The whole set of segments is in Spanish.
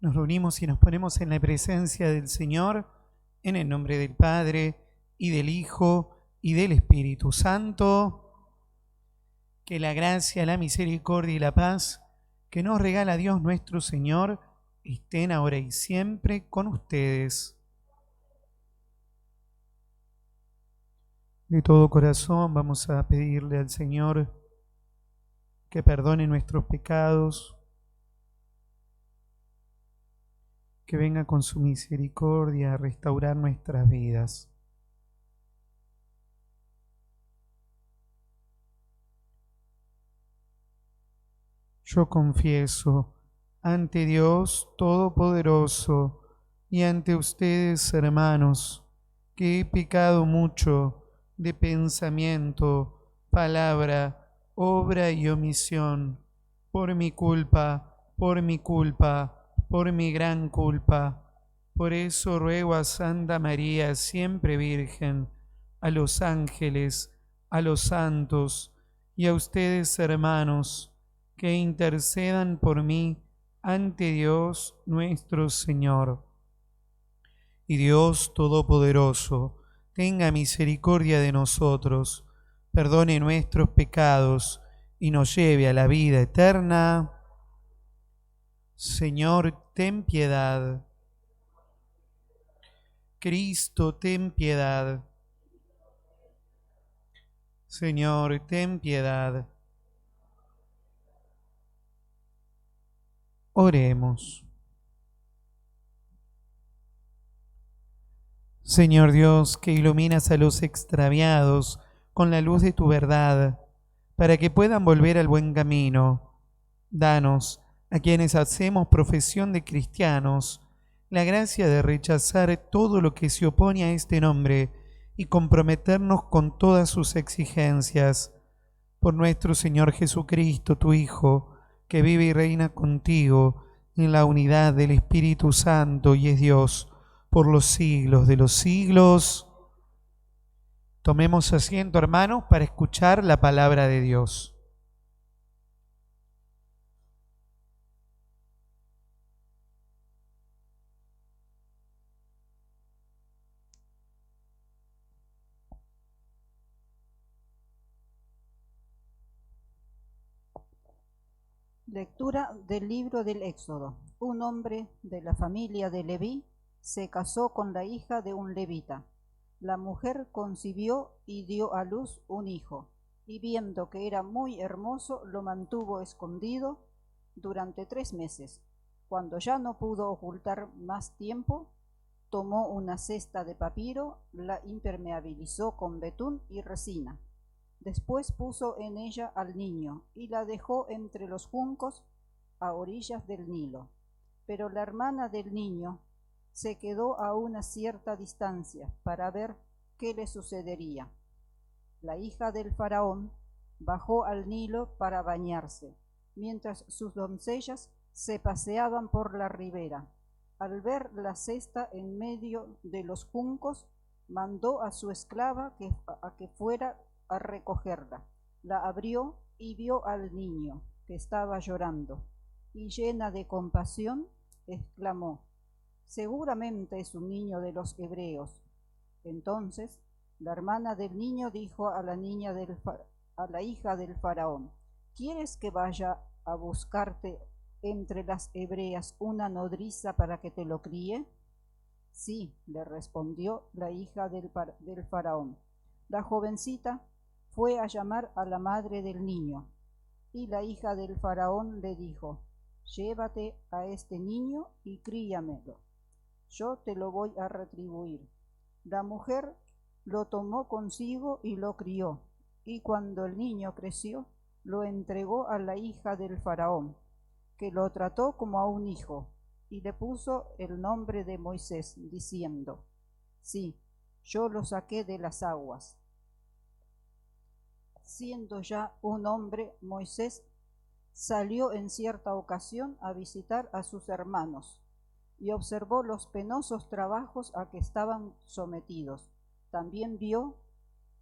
Nos reunimos y nos ponemos en la presencia del Señor, en el nombre del Padre, y del Hijo, y del Espíritu Santo. Que la gracia, la misericordia y la paz que nos regala Dios nuestro Señor estén ahora y siempre con ustedes. De todo corazón vamos a pedirle al Señor que perdone nuestros pecados, que venga con su misericordia a restaurar nuestras vidas. Yo confieso ante Dios Todopoderoso y ante ustedes, hermanos, que he pecado mucho de pensamiento, palabra, obra y omisión, por mi culpa, por mi culpa, por mi gran culpa. Por eso ruego a Santa María, siempre Virgen, a los ángeles, a los santos y a ustedes, hermanos, que intercedan por mí ante Dios nuestro Señor. Y Dios Todopoderoso tenga misericordia de nosotros, perdone nuestros pecados y nos lleve a la vida eterna. Señor, ten piedad. Cristo, ten piedad. Señor, ten piedad. Oremos. Señor Dios, que iluminas a los extraviados con la luz de tu verdad, para que puedan volver al buen camino, danos, a quienes hacemos profesión de cristianos, la gracia de rechazar todo lo que se opone a este nombre y comprometernos con todas sus exigencias. Por nuestro Señor Jesucristo, tu Hijo, que vive y reina contigo en la unidad del Espíritu Santo y es Dios por los siglos de los siglos. Tomemos asiento, hermanos, para escuchar la palabra de Dios. Lectura del libro del Éxodo. Un hombre de la familia de Leví se casó con la hija de un levita. La mujer concibió y dio a luz un hijo, y viendo que era muy hermoso, lo mantuvo escondido durante 3 meses. Cuando ya no pudo ocultar más tiempo, tomó una cesta de papiro, la impermeabilizó con betún y resina. Después puso en ella al niño y la dejó entre los juncos a orillas del Nilo. Pero la hermana del niño se quedó a una cierta distancia para ver qué le sucedería. La hija del faraón bajó al Nilo para bañarse, mientras sus doncellas se paseaban por la ribera. Al ver la cesta en medio de los juncos, mandó a su esclava que fuera a recogerla. La abrió y vio al niño, que estaba llorando, y llena de compasión, exclamó: seguramente es un niño de los hebreos. Entonces la hermana del niño dijo a la hija del faraón: ¿quieres que vaya a buscarte entre las hebreas una nodriza para que te lo críe? Sí, le respondió la hija del faraón. La jovencita fue a llamar a la madre del niño, y la hija del faraón le dijo: llévate a este niño y críamelo, yo te lo voy a retribuir. La mujer lo tomó consigo y lo crió, y cuando el niño creció, lo entregó a la hija del faraón, que lo trató como a un hijo, y le puso el nombre de Moisés, diciendo: sí, yo lo saqué de las aguas. Siendo ya un hombre, Moisés salió en cierta ocasión a visitar a sus hermanos y observó los penosos trabajos a que estaban sometidos. También vio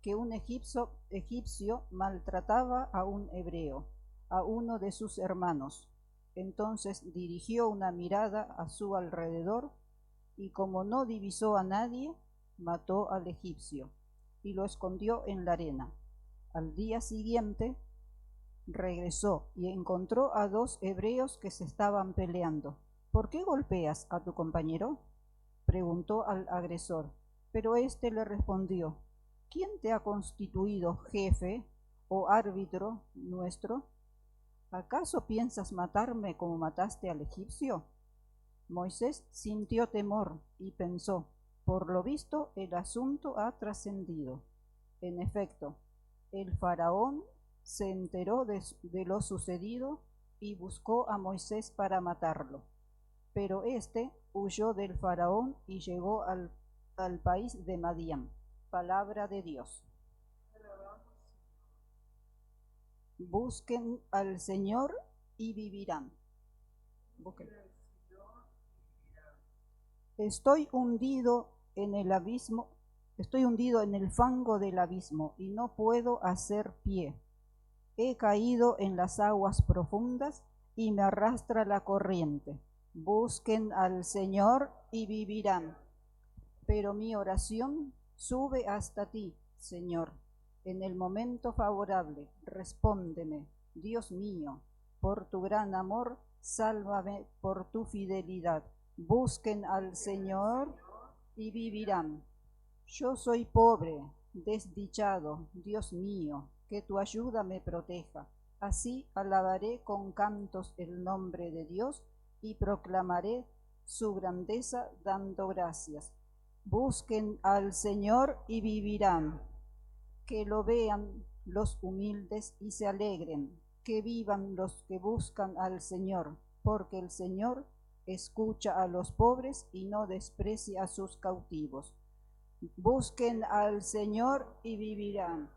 que un egipcio maltrataba a un hebreo, a uno de sus hermanos. Entonces dirigió una mirada a su alrededor y como no divisó a nadie, mató al egipcio y lo escondió en la arena. Al día siguiente regresó y encontró a 2 hebreos que se estaban peleando. ¿Por qué golpeas a tu compañero?, preguntó al agresor. Pero éste le respondió: ¿Quién te ha constituido jefe o árbitro nuestro? ¿Acaso piensas matarme como mataste al egipcio? Moisés sintió temor y pensó: por lo visto el asunto ha trascendido. En efecto, el faraón se enteró de lo sucedido y buscó a Moisés para matarlo. Pero éste huyó del faraón y llegó al país de Madián. Palabra de Dios. Busquen al Señor y vivirán. Busquen. Estoy hundido en el abismo, estoy hundido en el fango del abismo y no puedo hacer pie. He caído en las aguas profundas y me arrastra la corriente. Busquen al Señor y vivirán. Pero mi oración sube hasta ti, Señor. En el momento favorable, respóndeme, Dios mío, por tu gran amor, sálvame por tu fidelidad. Busquen al Señor y vivirán. Yo soy pobre, desdichado, Dios mío, que tu ayuda me proteja. Así alabaré con cantos el nombre de Dios y proclamaré su grandeza dando gracias. Busquen al Señor y vivirán. Que lo vean los humildes y se alegren. Que vivan los que buscan al Señor, porque el Señor escucha a los pobres y no desprecia a sus cautivos. Busquen al Señor y vivirán.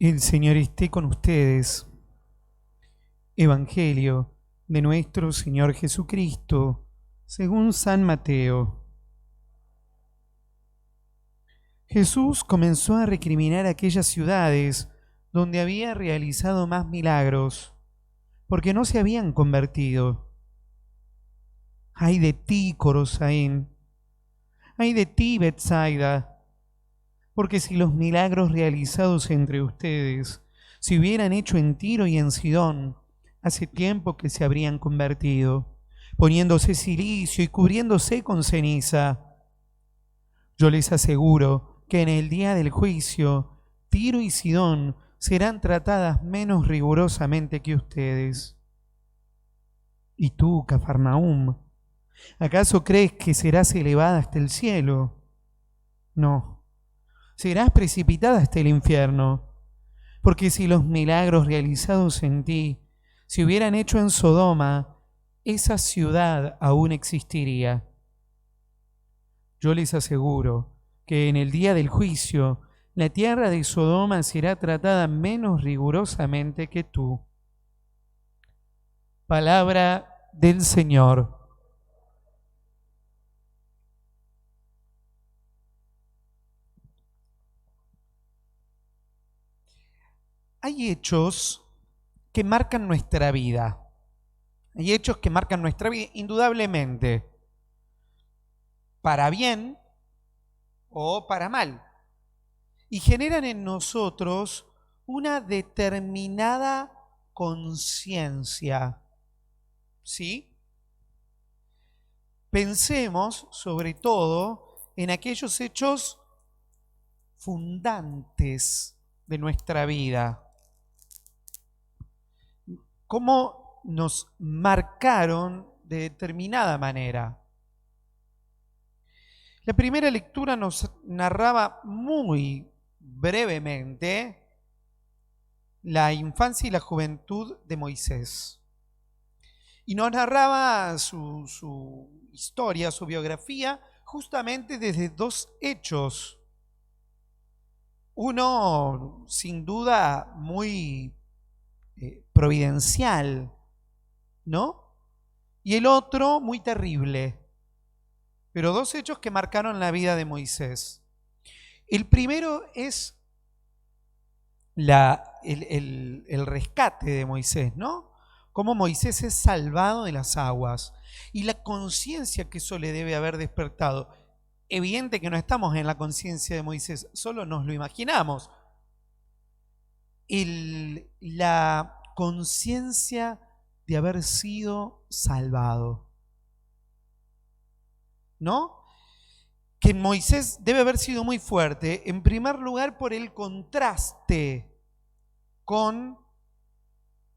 El Señor esté con ustedes. Evangelio de nuestro Señor Jesucristo, según San Mateo. Jesús comenzó a recriminar aquellas ciudades donde había realizado más milagros, porque no se habían convertido. ¡Ay de ti, Corosaín! ¡Ay de ti, Betsaida! Porque si los milagros realizados entre ustedes se hubieran hecho en Tiro y en Sidón, hace tiempo que se habrían convertido, poniéndose cilicio y cubriéndose con ceniza. Yo les aseguro que en el día del juicio, Tiro y Sidón serán tratadas menos rigurosamente que ustedes. ¿Y tú, Cafarnaúm, acaso crees que serás elevada hasta el cielo? No, serás precipitada hasta el infierno, porque si los milagros realizados en ti se hubieran hecho en Sodoma, esa ciudad aún existiría. Yo les aseguro que en el día del juicio, la tierra de Sodoma será tratada menos rigurosamente que tú. Palabra del Señor. Hay hechos que marcan nuestra vida. Hay hechos que marcan nuestra vida, indudablemente, para bien o para mal, y generan en nosotros una determinada conciencia. ¿Sí? Pensemos sobre todo en aquellos hechos fundantes de nuestra vida. cómo nos marcaron de determinada manera. La primera lectura nos narraba muy brevemente la infancia y la juventud de Moisés. Y nos narraba su historia, su biografía, justamente desde dos hechos. Uno, sin duda, muy providencial, ¿no? Y el otro, muy terrible. Pero dos hechos que marcaron la vida de Moisés. El primero es el rescate de Moisés, ¿no? Cómo Moisés es salvado de las aguas y la conciencia que eso le debe haber despertado. Evidente que no estamos en la conciencia de Moisés, solo nos lo imaginamos. La conciencia de haber sido salvado, ¿no? Que en Moisés debe haber sido muy fuerte, en primer lugar por el contraste con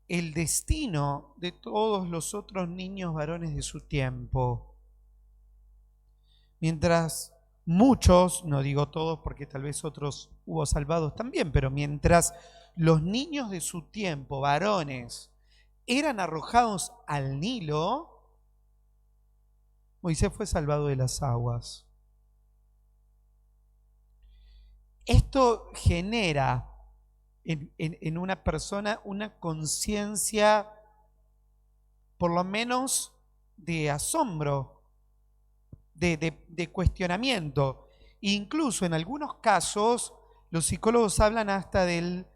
el destino de todos los otros niños varones de su tiempo. Mientras muchos, no digo todos porque tal vez otros hubo salvados también, pero mientras los niños de su tiempo, varones, eran arrojados al Nilo, Moisés fue salvado de las aguas. Esto genera en una persona una conciencia, por lo menos, de asombro, de cuestionamiento. Incluso en algunos casos, los psicólogos hablan hasta del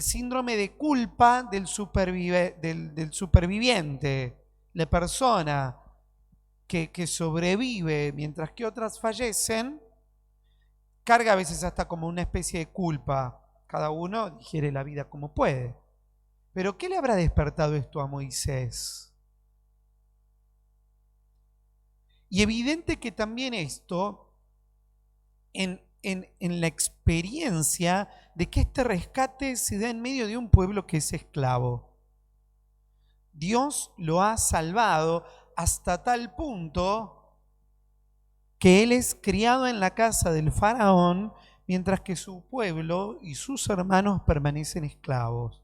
síndrome de culpa del superviviente, la persona que sobrevive mientras que otras fallecen, carga a veces hasta como una especie de culpa. Cada uno digiere la vida como puede. Pero ¿qué le habrá despertado esto a Moisés? Y evidente que también esto, en la experiencia de que este rescate se da en medio de un pueblo que es esclavo. Dios lo ha salvado hasta tal punto que él es criado en la casa del faraón, mientras que su pueblo y sus hermanos permanecen esclavos.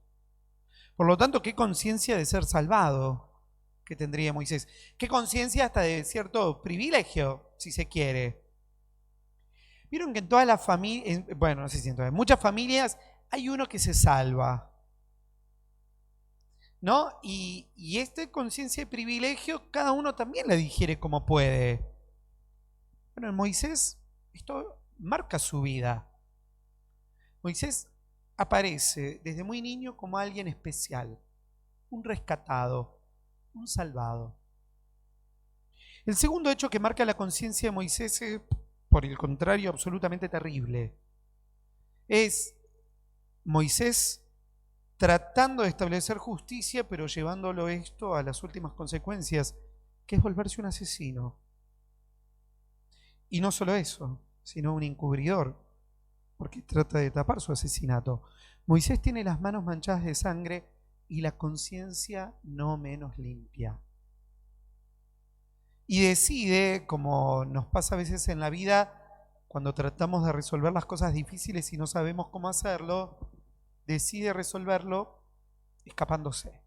Por lo tanto, ¿qué conciencia de ser salvado que tendría Moisés? ¿Qué conciencia hasta de cierto privilegio, si se quiere? Vieron que en todas las familias, bueno, no sé si en todas, en muchas familias hay uno que se salva, ¿no? Y esta conciencia de privilegio, cada uno también la digiere como puede. Bueno, en Moisés esto marca su vida. Moisés aparece desde muy niño como alguien especial, un rescatado, un salvado. El segundo hecho que marca la conciencia de Moisés es, por el contrario, absolutamente terrible. Es Moisés tratando de establecer justicia, pero llevándolo esto a las últimas consecuencias, que es volverse un asesino. Y no solo eso, sino un encubridor, porque trata de tapar su asesinato. Moisés tiene las manos manchadas de sangre y la conciencia no menos limpia. Y decide, como nos pasa a veces en la vida, cuando tratamos de resolver las cosas difíciles y no sabemos cómo hacerlo, decide resolverlo escapándose.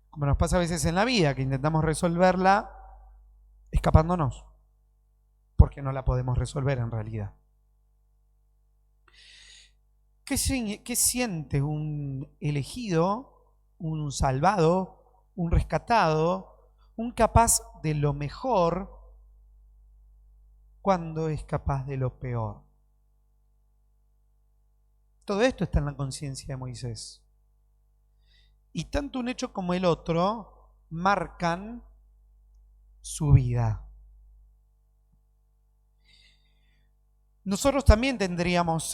Como nos pasa a veces en la vida, que intentamos resolverla escapándonos, porque no la podemos resolver en realidad. ¿Qué siente un elegido, un salvado, un rescatado, un capaz de lo mejor cuando es capaz de lo peor? Todo esto está en la conciencia de Moisés. Y tanto un hecho como el otro marcan su vida. Nosotros también tenemos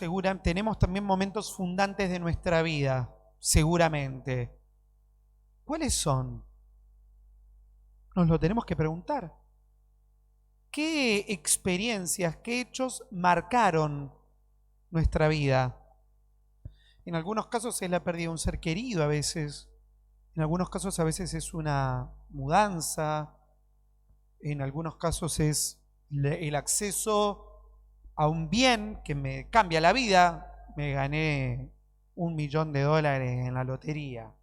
también momentos fundantes de nuestra vida, seguramente. ¿Cuáles son? Nos lo tenemos que preguntar. ¿Qué experiencias, qué hechos marcaron nuestra vida? En algunos casos es la pérdida de un ser querido a veces, En algunos casos a veces es una mudanza, en algunos casos es el acceso a un bien que me cambia la vida. Me gané $1.000.000 en la lotería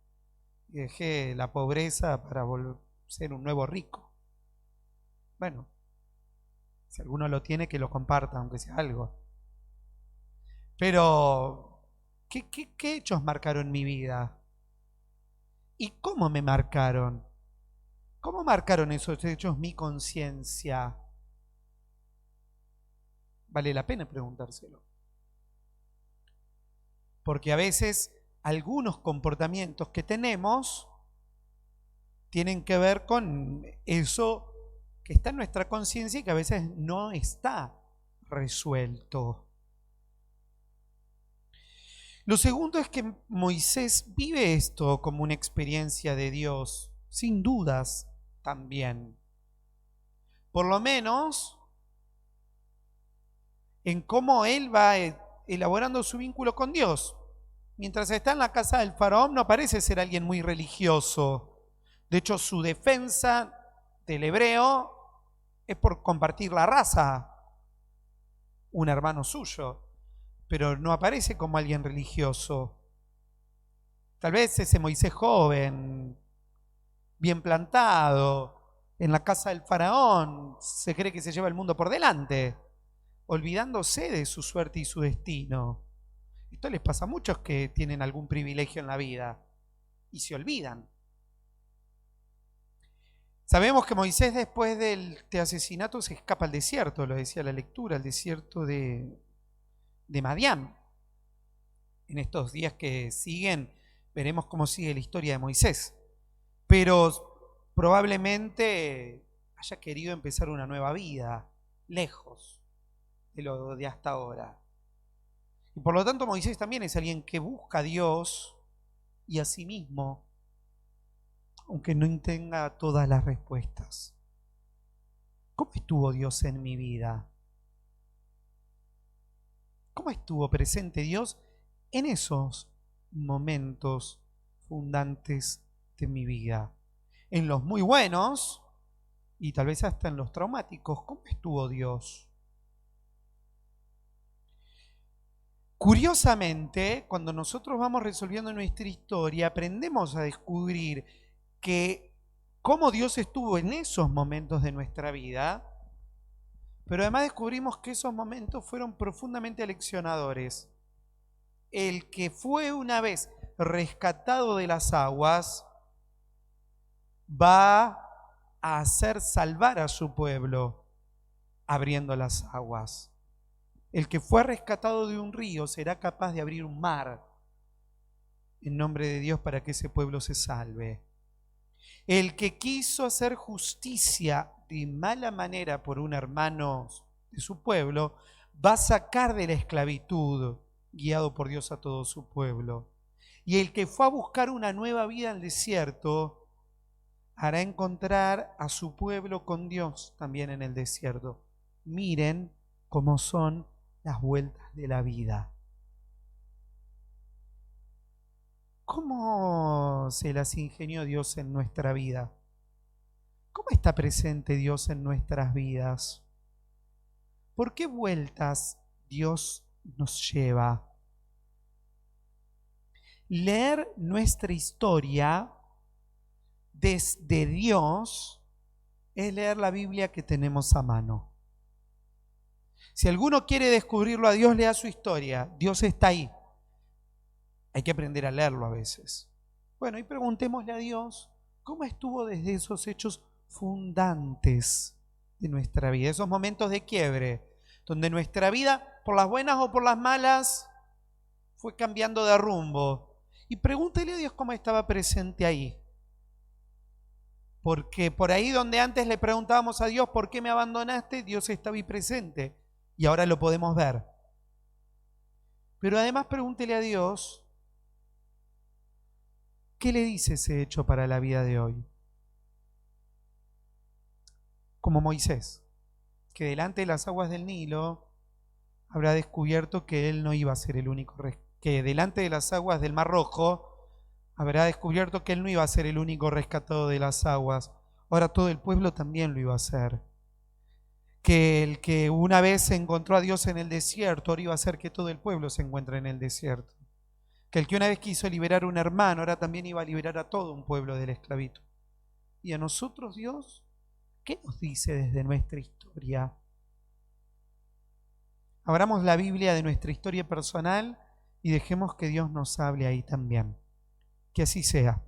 y dejé la pobreza para ser un nuevo rico. Bueno, si alguno lo tiene, que lo comparta, aunque sea algo. Pero, ¿qué hechos marcaron mi vida? ¿Y cómo me marcaron? ¿Cómo marcaron esos hechos mi conciencia? Vale la pena preguntárselo. Porque a veces algunos comportamientos que tenemos tienen que ver con eso que está en nuestra conciencia y que a veces no está resuelto. Lo segundo es que Moisés vive esto como una experiencia de Dios, sin dudas también. Por lo menos en cómo él va elaborando su vínculo con Dios. Mientras está en la casa del faraón no parece ser alguien muy religioso. De hecho, su defensa del hebreo es por compartir la raza, un hermano suyo, pero no aparece como alguien religioso. Tal vez ese Moisés joven, bien plantado, en la casa del faraón, se cree que se lleva el mundo por delante, olvidándose de su suerte y su destino. Esto les pasa a muchos que tienen algún privilegio en la vida y se olvidan. Sabemos que Moisés, después del asesinato, se escapa al desierto, lo decía la lectura, al desierto de Madián. En estos días que siguen veremos cómo sigue la historia de Moisés, pero probablemente haya querido empezar una nueva vida lejos de lo de hasta ahora. Y por lo tanto Moisés también es alguien que busca a Dios y a sí mismo, aunque no tenga todas las respuestas. ¿Cómo estuvo Dios en mi vida? ¿Cómo estuvo presente Dios en esos momentos fundantes de mi vida? En los muy buenos y tal vez hasta en los traumáticos. ¿Cómo estuvo Dios? Curiosamente, cuando nosotros vamos resolviendo nuestra historia, aprendemos a descubrir que cómo Dios estuvo en esos momentos de nuestra vida, pero además descubrimos que esos momentos fueron profundamente aleccionadores. El que fue una vez rescatado de las aguas va a hacer salvar a su pueblo abriendo las aguas. El que fue rescatado de un río será capaz de abrir un mar en nombre de Dios para que ese pueblo se salve. El que quiso hacer justicia de mala manera por un hermano de su pueblo va a sacar de la esclavitud, guiado por Dios, a todo su pueblo. Y el que fue a buscar una nueva vida al desierto hará encontrar a su pueblo con Dios también en el desierto. Miren cómo son las vueltas de la vida. ¿Cómo se las ingenió Dios en nuestra vida? ¿Cómo está presente Dios en nuestras vidas? ¿Por qué vueltas Dios nos lleva? Leer nuestra historia desde Dios es leer la Biblia que tenemos a mano. Si alguno quiere descubrirlo a Dios, lea su historia. Dios está ahí. Hay que aprender a leerlo a veces. Bueno, y preguntémosle a Dios cómo estuvo desde esos hechos fundantes de nuestra vida, esos momentos de quiebre, donde nuestra vida, por las buenas o por las malas, fue cambiando de rumbo. Y pregúntele a Dios cómo estaba presente ahí. Porque por ahí donde antes le preguntábamos a Dios, ¿por qué me abandonaste? Dios estaba ahí presente. Y ahora lo podemos ver. Pero además pregúntele a Dios, ¿qué le dice ese hecho para la vida de hoy? Como Moisés, que delante de las aguas del Nilo habrá descubierto que él no iba a ser el único, que delante de las aguas del Mar Rojo habrá descubierto que él no iba a ser el único rescatado de las aguas. Ahora todo el pueblo también lo iba a hacer. Que el que una vez se encontró a Dios en el desierto, ahora iba a hacer que todo el pueblo se encuentre en el desierto. Que el que una vez quiso liberar a un hermano, ahora también iba a liberar a todo un pueblo de la esclavitud. ¿Y a nosotros, Dios, qué nos dice desde nuestra historia? Abramos la Biblia de nuestra historia personal y dejemos que Dios nos hable ahí también. Que así sea.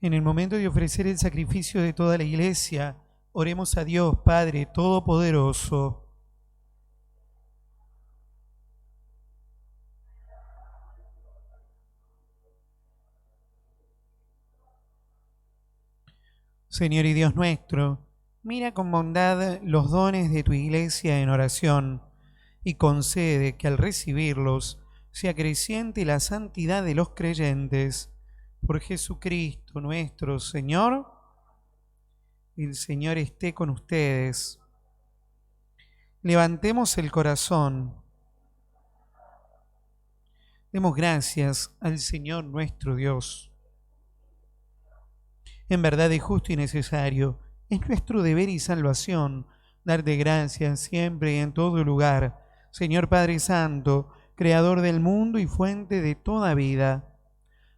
En el momento de ofrecer el sacrificio de toda la iglesia, oremos a Dios Padre Todopoderoso. Señor y Dios nuestro, mira con bondad los dones de tu iglesia en oración y concede que al recibirlos se acreciente la santidad de los creyentes. Por Jesucristo nuestro Señor, el Señor esté con ustedes. Levantemos el corazón. Demos gracias al Señor nuestro Dios. En verdad es justo y necesario, es nuestro deber y salvación, darte gracias siempre y en todo lugar, Señor Padre Santo, Creador del mundo y fuente de toda vida,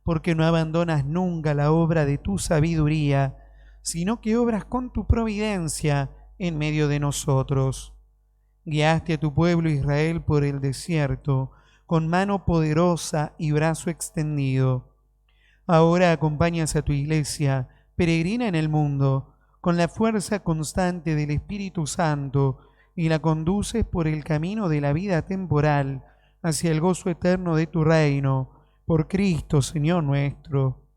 porque no abandonas nunca la obra de tu sabiduría, sino que obras con tu providencia en medio de nosotros. Guiaste a tu pueblo Israel por el desierto, con mano poderosa y brazo extendido. Ahora acompañas a tu iglesia, peregrina en el mundo, con la fuerza constante del Espíritu Santo, y la conduces por el camino de la vida temporal hacia el gozo eterno de tu reino, por Cristo, Señor nuestro.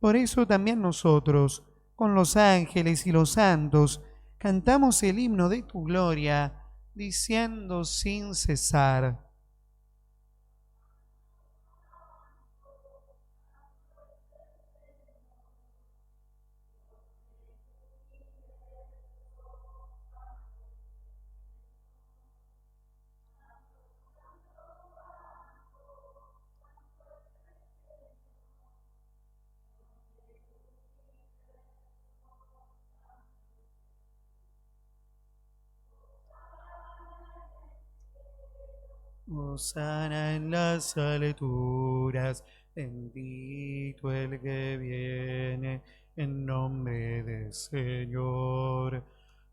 Por eso también nosotros, con los ángeles y los santos, cantamos el himno de tu gloria, diciendo sin cesar: Hosana en las alturas, bendito el que viene en nombre del Señor.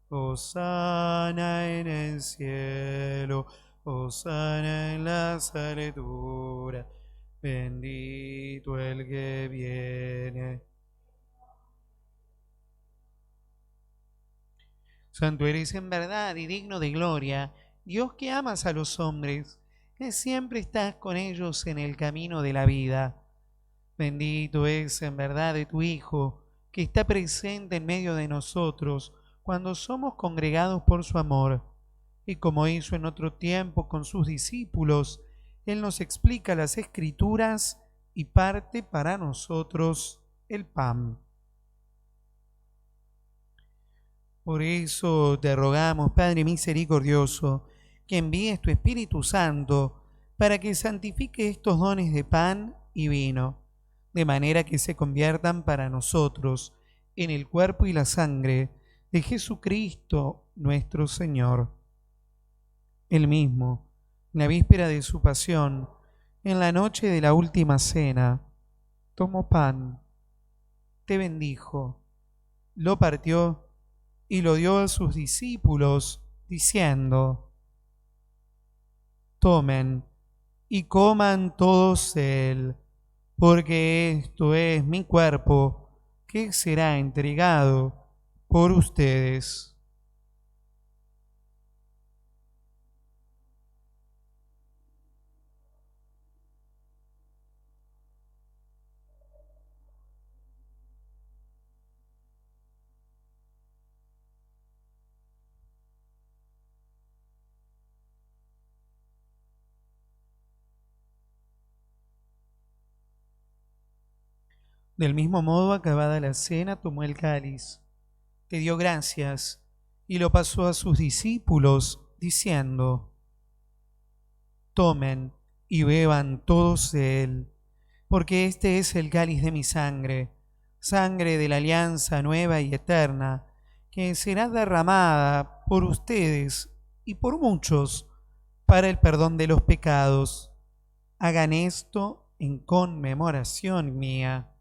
Hosana en el cielo, hosana en las alturas, bendito el que viene. Santo eres en verdad y digno de gloria, Dios que amas a los hombres, que siempre estás con ellos en el camino de la vida. Bendito es en verdad de tu Hijo, que está presente en medio de nosotros cuando somos congregados por su amor. Y como hizo en otro tiempo con sus discípulos, Él nos explica las Escrituras y parte para nosotros el pan. Por eso te rogamos, Padre misericordioso, que envíes tu Espíritu Santo para que santifique estos dones de pan y vino, de manera que se conviertan para nosotros en el cuerpo y la sangre de Jesucristo nuestro Señor. Él mismo, en la víspera de su pasión, en la noche de la última cena, tomó pan, te bendijo, lo partió y lo dio a sus discípulos, diciendo: tomen y coman todos de él, porque esto es mi cuerpo, que será entregado por ustedes. Del mismo modo, acabada la cena, tomó el cáliz, te dio gracias y lo pasó a sus discípulos, diciendo: tomen y beban todos de él, porque este es el cáliz de mi sangre, sangre de la alianza nueva y eterna, que será derramada por ustedes y por muchos para el perdón de los pecados. Hagan esto en conmemoración mía.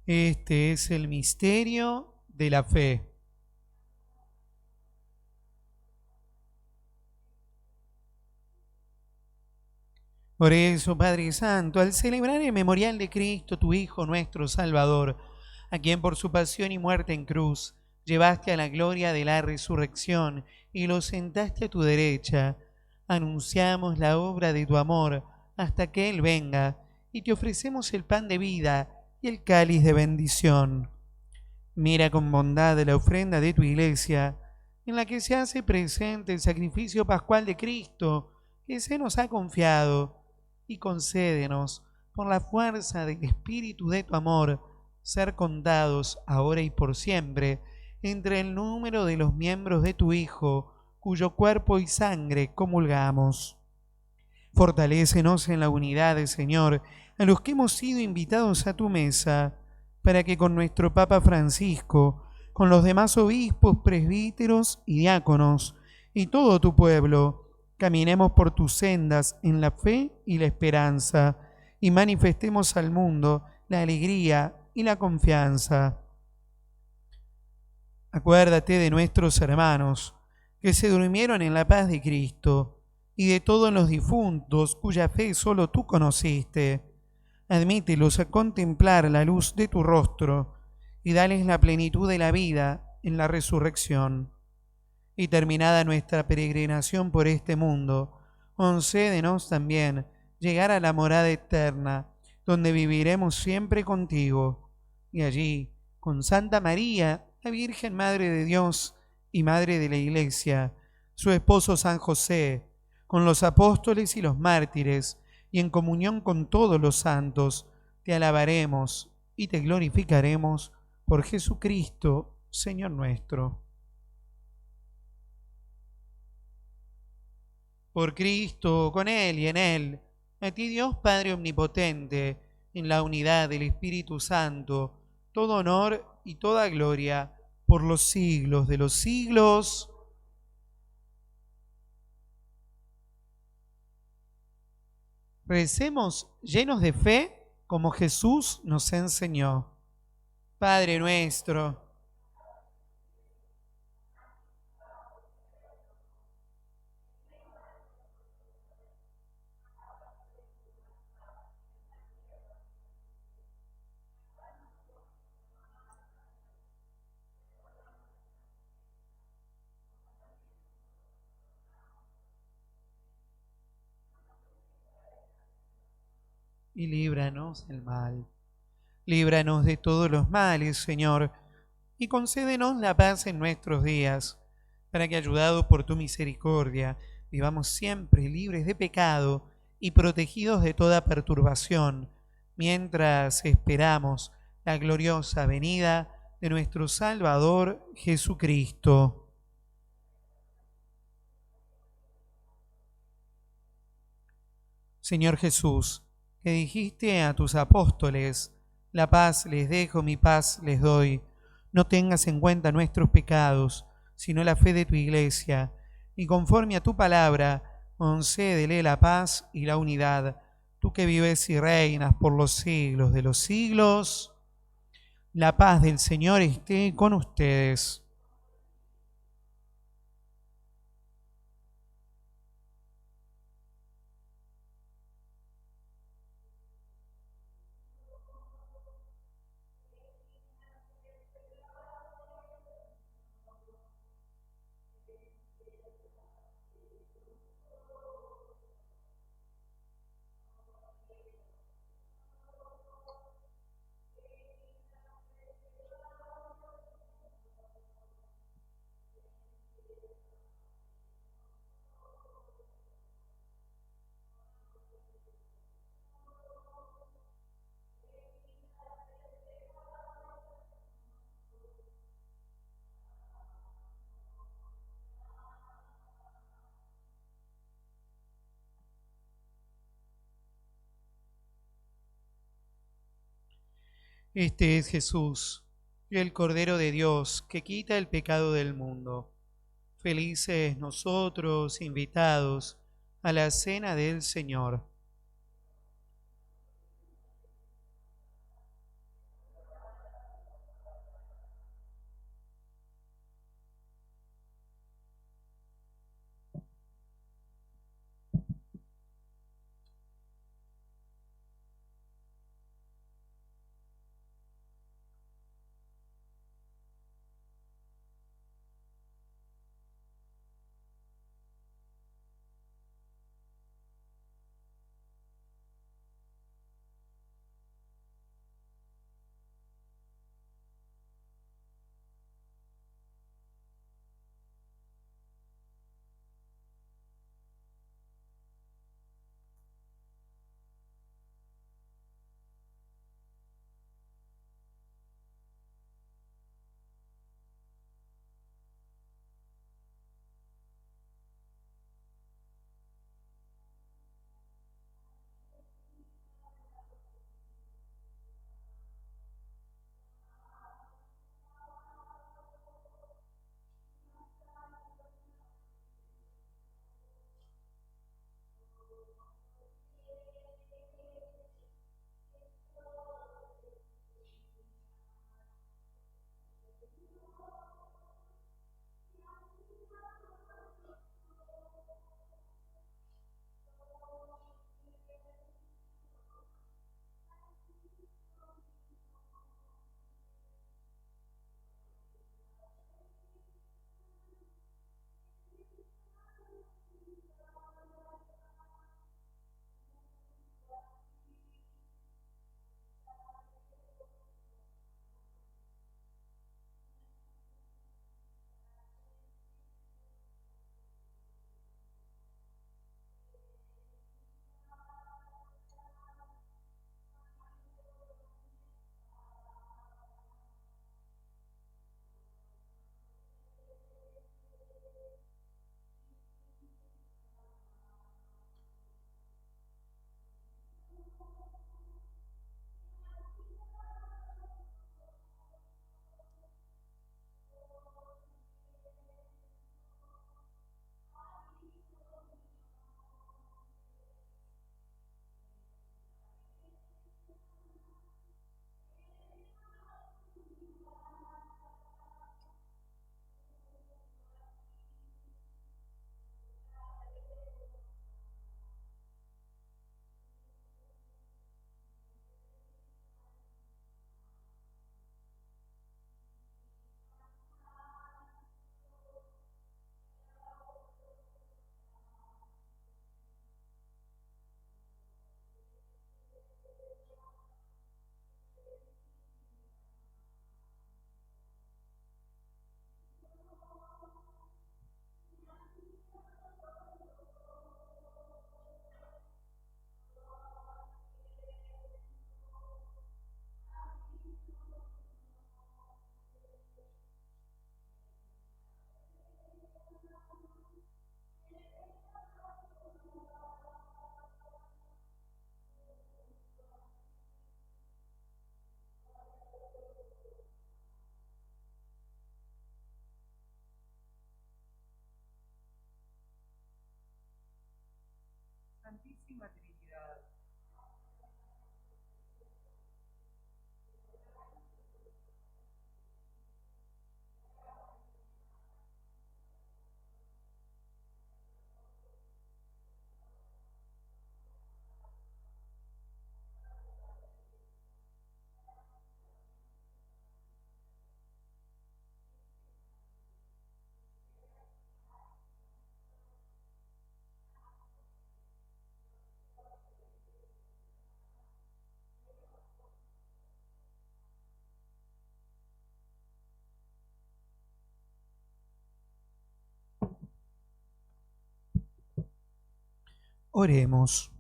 Este es el misterio de la fe. Por eso, Padre Santo, al celebrar el memorial de Cristo, tu Hijo, nuestro Salvador, a quien por su pasión y muerte en cruz llevaste a la gloria de la resurrección y lo sentaste a tu derecha, anunciamos la obra de tu amor hasta que Él venga, y te ofrecemos el pan de vida y el cáliz de bendición. Mira con bondad la ofrenda de tu iglesia, en la que se hace presente el sacrificio pascual de Cristo, que se nos ha confiado, y concédenos, por la fuerza del Espíritu de tu amor, ser contados ahora y por siempre entre el número de los miembros de tu Hijo, cuyo cuerpo y sangre comulgamos. Fortalécenos en la unidad, Señor, a los que hemos sido invitados a tu mesa, para que con nuestro Papa Francisco, con los demás obispos, presbíteros y diáconos, y todo tu pueblo, caminemos por tus sendas en la fe y la esperanza, y manifestemos al mundo la alegría y la confianza. Acuérdate de nuestros hermanos que se durmieron en la paz de Cristo, y de todos los difuntos cuya fe solo tú conociste. Admítelos a contemplar la luz de tu rostro, y dales la plenitud de la vida en la resurrección. Y terminada nuestra peregrinación por este mundo, concédenos también llegar a la morada eterna, donde viviremos siempre contigo. Y allí, con Santa María, la Virgen Madre de Dios y Madre de la Iglesia, su esposo San José, con los apóstoles y los mártires, y en comunión con todos los santos, te alabaremos y te glorificaremos por Jesucristo, Señor nuestro. Por Cristo, con Él y en Él, a ti Dios Padre Omnipotente, en la unidad del Espíritu Santo, todo honor y toda gloria por los siglos de los siglos. Recemos llenos de fe como Jesús nos enseñó. Padre nuestro, y líbranos del mal. Líbranos de todos los males, Señor, y concédenos la paz en nuestros días, para que, ayudados por tu misericordia, vivamos siempre libres de pecado y protegidos de toda perturbación, mientras esperamos la gloriosa venida de nuestro Salvador Jesucristo. Señor Jesús, que dijiste a tus apóstoles, la paz les dejo, mi paz les doy. No tengas en cuenta nuestros pecados, sino la fe de tu iglesia, y conforme a tu palabra, concédele la paz y la unidad. Tú que vives y reinas por los siglos de los siglos, la paz del Señor esté con ustedes. Este es Jesús, el Cordero de Dios, que quita el pecado del mundo. Felices nosotros, invitados a la cena del Señor. Santísima Trinidad. Oremos.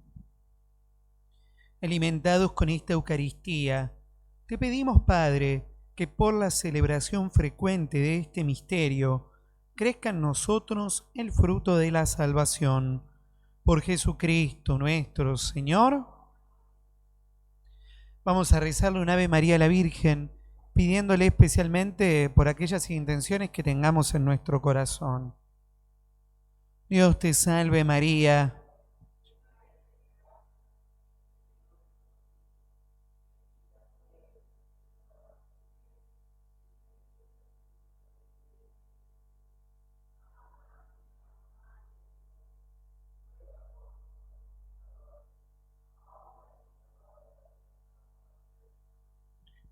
Alimentados con esta Eucaristía, te pedimos, Padre, que por la celebración frecuente de este misterio crezca en nosotros el fruto de la salvación. Por Jesucristo nuestro Señor. Vamos a rezarle un Ave María a la Virgen, pidiéndole especialmente por aquellas intenciones que tengamos en nuestro corazón. Dios te salve María.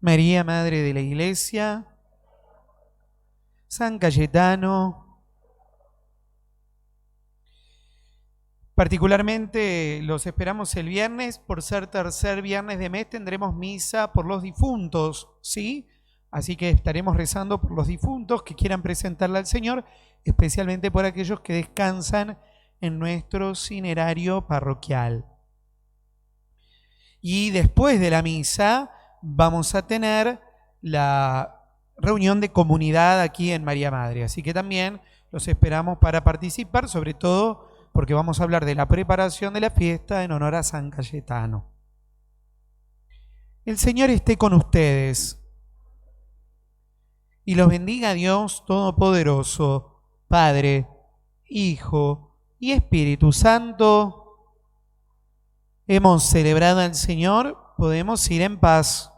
María, Madre de la Iglesia, San Cayetano, particularmente los esperamos el viernes, por ser tercer viernes de mes tendremos misa por los difuntos, ¿sí? Así que estaremos rezando por los difuntos que quieran presentarle al Señor, especialmente por aquellos que descansan en nuestro cinerario parroquial. Y después de la misa vamos a tener la reunión de comunidad aquí en María Madre. Así que también los esperamos para participar, sobre todo porque vamos a hablar de la preparación de la fiesta en honor a San Cayetano. El Señor esté con ustedes y los bendiga Dios Todopoderoso, Padre, Hijo y Espíritu Santo. Hemos celebrado al Señor, podemos ir en paz.